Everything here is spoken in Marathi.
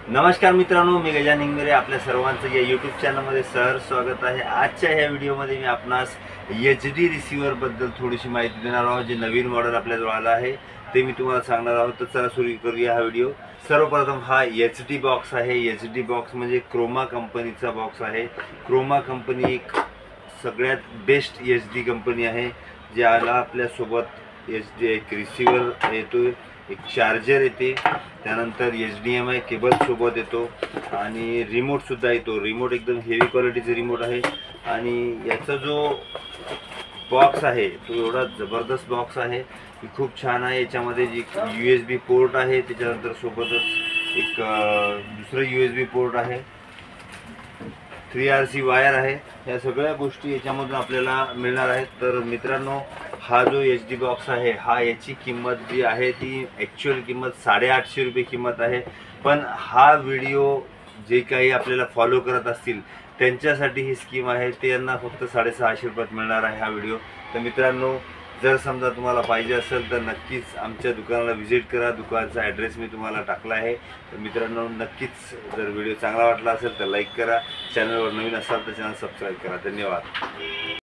नमस्कार मित्रांनो, मी गजानन इंगरे आपल्या सर्वांचं या यूट्यूब चॅनलमध्ये सहर्ष स्वागत आहे। आजच्या ह्या व्हिडिओमध्ये मी आपणास HD रिसिव्हरबद्दल थोडीशी माहिती देणार आहोत। जे नवीन मॉडेल आपल्याजवळ आलं आहे ते मी तुम्हाला सांगणार आहोत। तर चला सुरू करूया हा व्हिडिओ। सर्वप्रथम हा HD बॉक्स आहे। HD बॉक्स म्हणजे क्रोमा कंपनीचा बॉक्स आहे। क्रोमा कंपनी एक सगळ्यात बेस्ट HD कंपनी आहे। ज्याला आपल्यासोबत HD एक रिसिव्हर येतो, एक चार्जर येते, त्यानंतर HDMI केबल सोबत येतो आणि रिमोट सुद्धा येतो। रिमोट एकदम हेवी क्वालिटीचे रिमोट आहे आणि याचा जो बॉक्स आहे तो एवढा जबरदस्त बॉक्स आहे की खूप छान आहे। याच्यामध्ये जी USB पोर्ट आहे, त्याच्यानंतर सोबतच एक दुसरं USB पोर्ट आहे, 3RC वायर आहे। या सगळ्या गोष्टी याच्यामधून आपल्याला मिळणार आहेत। तर मित्रांनो, हा जो HD बॉक्स आहे हा याची किंमत जी आहे ती ॲक्च्युअल किंमत 850 रुपये किंमत आहे। पण हा व्हिडिओ जे काही आपल्याला फॉलो करत असतील त्यांच्यासाठी ही स्कीम आहे। त्यांना फक्त 650 रुपयात मिळणार आहे हा व्हिडिओ। तर मित्रांनो, जर समजा तुम्हाला पाहिजे असेल तर नक्कीच आमच्या दुकानाला व्हिजिट करा। दुकानाचा ॲड्रेस मी तुम्हाला टाकला आहे। तर मित्रांनो, नक्कीच जर व्हिडिओ चांगला वाटला असेल तर लाईक करा, चॅनलवर नवीन असाल तर चॅनल सबस्क्राईब करा। धन्यवाद।